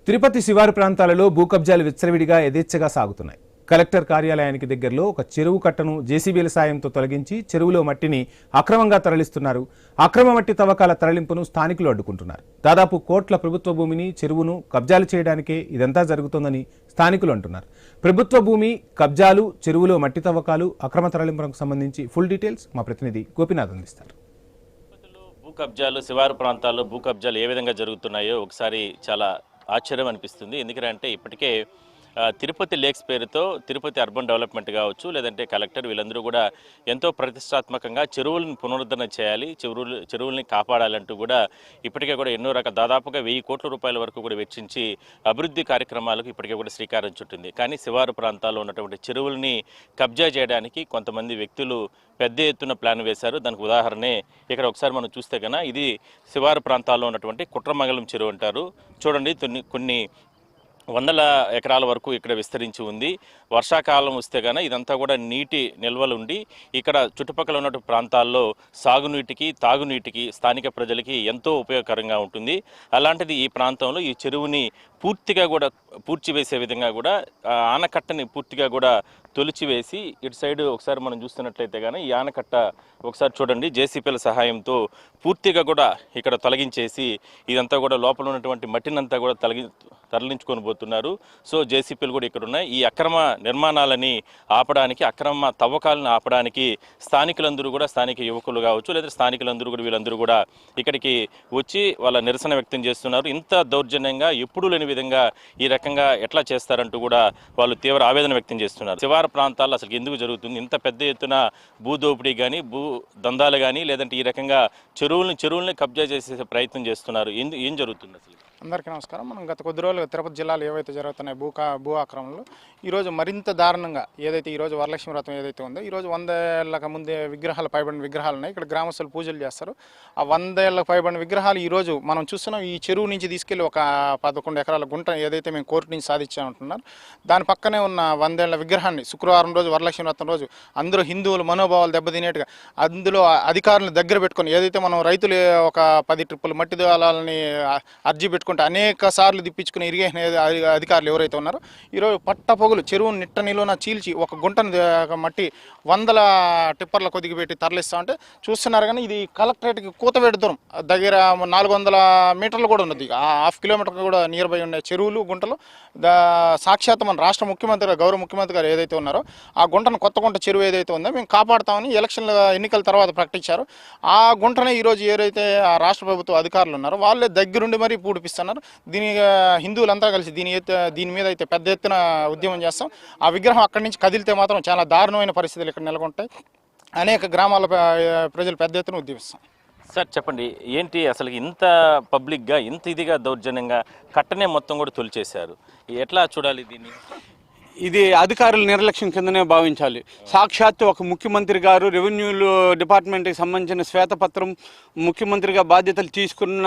తిరుపతి శివారు ప్రాంతాలలో భూ కబ్జాలు విచ్చలవిడిగా యథేచ్ఛగా సాగుతున్నాయి. కలెక్టర్ కార్యాలయానికి దగ్గరలో ఒక చెరువు కట్టను జేసీబీల సాయంతో తొలగించి చెరువులో మట్టిని అక్రమంగా తరలిస్తున్నారు. అక్రమ మట్టి తవ్వకాల తరలింపును స్థానికులు అడ్డుకుంటున్నారు. దాదాపు కోట్ల ప్రభుత్వ భూమిని, చెరువును కబ్జాలు చేయడానికే ఇదంతా జరుగుతోందని స్థానికులు అంటున్నారు. ప్రభుత్వ భూమి కబ్జాలు, చెరువులో మట్టి తవ్వకాలు, అక్రమ తరలింపులకు సంబంధించి ఫుల్ డీటెయిల్స్ మా ప్రతినిధి గోపినాథ్ అందిస్తారు. భూ కబ్జాలు, శివారు ప్రాంతాల్లో భూ కబ్జాలు ఏ విధంగా జరుగుతున్నాయో ఒకసారి చాలా ఆశ్చర్యం అనిపిస్తుంది. ఎందుకంటే ఇప్పటికే తిరుపతి లేక్స్ పేరుతో తిరుపతి అర్బన్ డెవలప్మెంట్ కావచ్చు, లేదంటే కలెక్టర్ వీళ్ళందరూ కూడా ఎంతో ప్రతిష్టాత్మకంగా చెరువులను పునరుద్ధరణ చేయాలి, చెరువుల్ని కాపాడాలంటూ కూడా ఇప్పటికే కూడా ఎన్నో దాదాపుగా 1000 కోట్ల రూపాయల వరకు కూడా వెచ్చించి అభివృద్ధి కార్యక్రమాలకు ఇప్పటికే కూడా శ్రీకారం చుట్టింది. కానీ శివారు ప్రాంతాల్లో ఉన్నటువంటి చెరువుల్ని కబ్జా చేయడానికి కొంతమంది వ్యక్తులు పెద్ద ఎత్తున ప్లాన్ వేశారు. దానికి ఉదాహరణే ఇక్కడ ఒకసారి మనం చూస్తే కన్నా ఇది శివారు ప్రాంతాల్లో ఉన్నటువంటి కుట్రమంగళం చెరువు అంటారు. చూడండి, కొన్ని వందల ఎకరాల వరకు ఇక్కడ విస్తరించి ఉంది. వర్షాకాలం వస్తే గాన ఇదంతా కూడా నీటి నిల్వలుండి ఇక్కడ చుట్టుపక్కల ఉన్న ప్రాంతాల్లో సాగునీటికి, తాగునీటికి, స్థానిక ప్రజలకి ఎంతో ఉపయోగకరంగా ఉంటుంది. అలాంటిది ఈ ప్రాంతంలో ఈ చెరువుని పూడ్చివేసే విధంగా కూడా ఆనకట్టని పూర్తిగా కూడా తొలిచివేసి ఇటు సైడ్ ఒకసారి మనం చూస్తున్నట్లయితే కానీ ఈ ఆనకట్ట ఒకసారి చూడండి, జేసీపీల సహాయంతో పూర్తిగా కూడా ఇక్కడ తొలగించేసి ఇదంతా కూడా లోపల ఉన్నటువంటి మట్టినంతా కూడా తరలించుకొని పోతున్నారు. సో జేసీపీలు కూడా ఇక్కడ ఉన్నాయి. ఈ అక్రమ నిర్మాణాలని ఆపడానికి, అక్రమ తవ్వకాలను ఆపడానికి స్థానికులందరూ కూడా, స్థానిక యువకులు కావచ్చు లేదా స్థానికులందరూ కూడా వీళ్ళందరూ కూడా ఇక్కడికి వచ్చి వాళ్ళ నిరసన వ్యక్తం చేస్తున్నారు. ఇంత దౌర్జన్యంగా ఎప్పుడూ లేని విధంగా ఈ రకంగా ఎట్లా చేస్తారంటూ కూడా వాళ్ళు తీవ్ర ఆవేదన వ్యక్తం చేస్తున్నారు. శివారు ప్రాంతాల్లో అసలు ఎందుకు జరుగుతుంది ఇంత పెద్ద ఎత్తున భూదోపిడీ కానీ, భూ దందాలు కానీ, లేదంటే ఈ రకంగా చెరువుల్ని కబ్జా చేసే ప్రయత్నం చేస్తున్నారు? ఏం జరుగుతుంది అసలు? అందరికీ నమస్కారం. మనం గత కొద్ది రోజులుగా తిరుపతి జిల్లాలో ఏవైతే జరుగుతున్నాయి భూ ఆక్రమణలు, ఈరోజు మరింత దారుణంగా ఏదైతే ఈరోజు వరలక్ష్మి వ్రతం ఏదైతే ఉందో, ఈరోజు 100 ఏళ్ళకు ముందే పైబడిన విగ్రహాలు ఉన్నాయి. ఇక్కడ గ్రామస్తులు పూజలు చేస్తారు. ఆ 100 ఏళ్ళకు పైబడిన విగ్రహాలు ఈరోజు మనం చూస్తున్నాం. ఈ చెరువు నుంచి తీసుకెళ్లి ఒక 11 ఎకరాల గుంట ఏదైతే మేము కోర్టు నుంచి సాధించామంటున్నారు, దాని పక్కనే ఉన్న 100 ఏళ్ల విగ్రహాన్ని శుక్రవారం రోజు, వరలక్ష్మి వ్రతం రోజు అందరూ హిందువుల మనోభావాలు దెబ్బతినేట్టుగా అందులో అధికారులను దగ్గర పెట్టుకొని, ఏదైతే మనం రైతులు ఒక 10 ట్రిప్పులు మట్టి దళాలని అర్జీ పెట్టుకుంటే అనేక సార్లు తిప్పించుకుని ఇరిగేషన్ అధికారులు ఎవరైతే ఉన్నారో ఈరోజు పట్టపొగులు చెరువు నిట్ట నిలువున చీల్చి ఒక గుంటను మట్టి 100 టిప్పర్ల కొద్దిగా పెట్టి తరలిస్తా ఉంటే చూస్తున్నారు. కానీ ఇది కలెక్టరేట్కి కూతవేడు దూరం దగ్గర 400 మీటర్లు కూడా ఉన్నది. 1/2 కిలోమీటర్ కూడా నియర్ బై ఉండే చెరువులు, గుంటలు. సాక్షాత్ మన రాష్ట్ర ముఖ్యమంత్రి గారు, గౌరవ ముఖ్యమంత్రి గారు ఏదైతే ఉన్నారో ఆ గుంటను, కొత్త గుంట చెరువు ఏదైతే ఉందో మేము కాపాడుతామని ఎన్నికల తర్వాత ప్రకటించారు. ఆ గుంటనే ఈరోజు ఏదైతే ఆ రాష్ట్ర ప్రభుత్వ అధికారులు ఉన్నారో వాళ్ళే దగ్గరుండి మరీ పూడిపిస్తున్నారు. హిందువులంతా కలిసి దీని మీద అయితే పెద్ద ఎత్తున ఉద్యమం చేస్తాం. ఆ విగ్రహం అక్కడి నుంచి కదిలితే మాత్రం చాలా దారుణమైన పరిస్థితులు ఇక్కడ నెలకొంటాయి. అనేక గ్రామాల ప్రజలు పెద్ద ఎత్తున ఉద్యమిస్తాం. సార్ చెప్పండి, ఏంటి అసలు ఇంత పబ్లిక్గా, ఇంత ఇదిగా దౌర్జన్యంగా కట్టనే మొత్తం కూడా తొలిచేశారు? ఎట్లా చూడాలి దీన్ని? ఇది అధికారుల నిర్లక్ష్యం కిందనే భావించాలి. సాక్షాత్తు ఒక ముఖ్యమంత్రి గారు రెవెన్యూ డిపార్ట్మెంట్కి సంబంధించిన శ్వేతపత్రం ముఖ్యమంత్రిగా బాధ్యతలు తీసుకున్న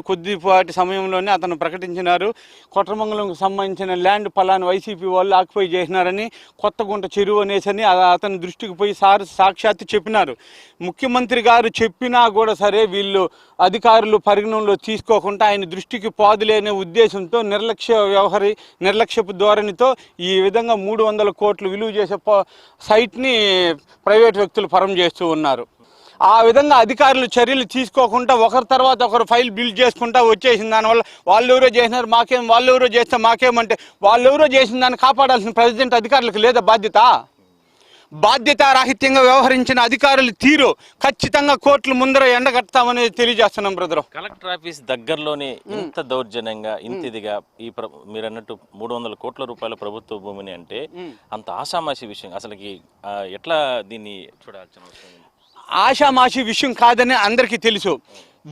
కొద్దిపాటి సమయంలోనే అతను ప్రకటించినారు. కొట్రమంగళంకు సంబంధించిన ల్యాండ్ ఫలాన్ని వైసీపీ వాళ్ళు ఆక్యుపై చేసినారని, కొత్త గుంట చెరువు అనేసని అతని దృష్టికి పోయి సాక్షాత్తు చెప్పినారు. ముఖ్యమంత్రి గారు చెప్పినా కూడా సరే వీళ్ళు అధికారులు పరిగణనలో తీసుకోకుండా ఆయన దృష్టికి పోదులేనే ఉద్దేశంతో నిర్లక్ష్యపు ధోరణితో ఈ విధంగా 300 కోట్లు విలువ చేసే సైట్ని ప్రైవేట్ వ్యక్తులు పరం చేస్తూ ఉన్నారు. ఆ విధంగా అధికారులు చర్యలు తీసుకోకుండా ఒకరి తర్వాత ఒకరు ఫైల్ బిల్డ్ చేసుకుంటా వచ్చేసిన దానివల్ల వాళ్ళెవరో చేసినారు మాకేం, వాళ్ళెవరో చేస్తే మాకేమంటే వాళ్ళెవరో చేసిన దాన్ని కాపాడాల్సిన ప్రెసిడెంట్ అధికారులకు లేదా బాధ్యతారాహిత్యంగా వ్యవహరించిన అధికారులు తీరు ఖచ్చితంగా కోర్టుల ముందర ఎండగడతామని తెలియజేస్తున్నాం. బ్రదర్, కలెక్టర్ ఆఫీస్ దగ్గరలోనే ఇంత దౌర్జన్యంగా, ఇంత ఇదిగా మీరు అన్నట్టు 300 కోట్ల రూపాయల ప్రభుత్వ భూమిని అంటే అంత ఆషామాషి విషయం. అసలుకి ఎట్లా దీన్ని చూడాల్సిన అవసరం? ఆషామాషి విషయం కాదని అందరికీ తెలుసు.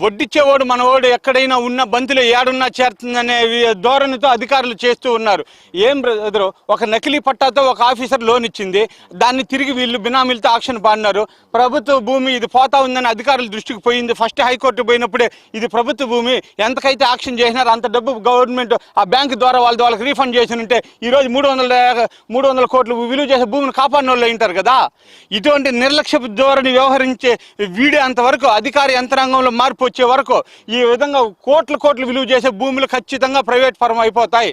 వడ్డిచ్చేవాడు మనవాడు ఎక్కడైనా ఉన్న బంతిలో ఏడున్నా చేరుతుందనే ధోరణితో అధికారులు చేస్తూ ఉన్నారు. ఏం బ్రదర్, ఒక నకిలీ పట్టాతో ఒక ఆఫీసర్ లోన్ ఇచ్చింది, దాన్ని తిరిగి వీళ్ళు బినామీలతో ఆక్షన్ పాడినారు. ప్రభుత్వ భూమి ఇది పోతా ఉందని అధికారుల దృష్టికి పోయింది. ఫస్ట్ హైకోర్టు పోయినప్పుడే ఇది ప్రభుత్వ భూమి, ఎంతకైతే ఆక్షన్ చేసినారో అంత డబ్బు గవర్నమెంట్ ఆ బ్యాంకు ద్వారా వాళ్ళకి రీఫండ్ చేసి ఉంటే ఈరోజు 300 కోట్లు విలువ చేసే భూమిని కాపాడిన వాళ్ళు ఉంటారు కదా. ఇటువంటి నిర్లక్ష్య ధోరణి వ్యవహరించే వీడే అంతవరకు అధికార యంత్రాంగంలో మార్పు వచ్చే వరకు ఈ విధంగా కోట్లు విలువ చేసే భూములు ఖచ్చితంగా ప్రైవేట్ ఫరం అయిపోతాయి.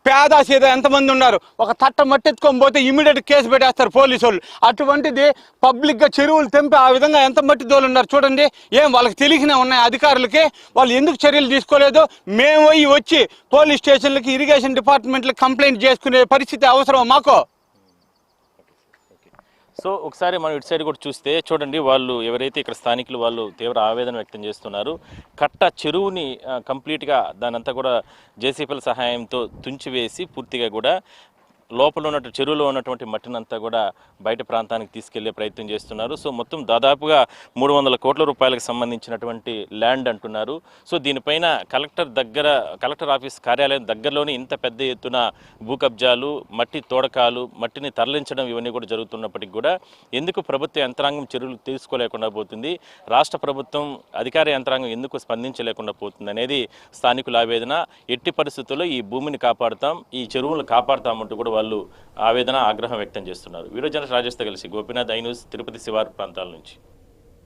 పేద సీద ఎంతమంది ఉన్నారు, ఒక తట్ట మట్టెత్తుకొని పోతే ఇమీడియట్ కేసు పెట్టేస్తారు పోలీసు వాళ్ళు. అటువంటిది పబ్లిక్గా చెరువులు తెంపి ఆ విధంగా ఎంత మట్టి దోలు ఉన్నారు చూడండి. ఏం వాళ్ళకి తెలియకనే ఉన్నాయి అధికారులకి, వాళ్ళు ఎందుకు చర్యలు తీసుకోలేదు? మేము వచ్చి పోలీస్ స్టేషన్లకి, ఇరిగేషన్ డిపార్ట్మెంట్లకి కంప్లైంట్ చేసుకునే పరిస్థితి అవసరం మాకు. సో ఒకసారి మనం ఇటు సైడ్ కూడా చూస్తే చూడండి, వాళ్ళు ఎవరైతే ఇక్కడ స్థానికులు వాళ్ళు తీవ్ర ఆవేదన వ్యక్తం చేస్తున్నారు. కట్ట చెరువుని కంప్లీట్గా దానంతా కూడా జేసీపీల సహాయంతో తుంచివేసి పూర్తిగా కూడా లోపల ఉన్నటువంటి చెరువులో ఉన్నటువంటి మట్టినంతా కూడా బయట ప్రాంతానికి తీసుకెళ్లే ప్రయత్నం చేస్తున్నారు. సో మొత్తం దాదాపుగా 300 కోట్ల రూపాయలకు సంబంధించినటువంటి ల్యాండ్ అంటున్నారు. సో దీనిపైన కలెక్టర్ ఆఫీస్ కార్యాలయం దగ్గరలోనే ఇంత పెద్ద ఎత్తున భూ కబ్జాలు, మట్టి తోడకాలు, మట్టిని తరలించడం ఇవన్నీ కూడా జరుగుతున్నప్పటికీ కూడా ఎందుకు ప్రభుత్వ యంత్రాంగం చర్యలు తీసుకోలేకుండా పోతుంది, రాష్ట్ర ప్రభుత్వం అధికార యంత్రాంగం ఎందుకు స్పందించలేకుండా పోతుంది అనేది స్థానికుల ఆవేదన. ఎట్టి పరిస్థితుల్లో ఈ భూమిని కాపాడుతాం, ఈ చెరువులను కాపాడుతామంటూ కూడా వాళ్ళు ఆవేదన, ఆగ్రహం వ్యక్తం చేస్తున్నారు. వీడియో జర్నలిస్ట్ రాజేష్తో కలిసి గోపీనాథ్, ఐ న్యూస్, తిరుపతి శివారు ప్రాంతాల నుంచి.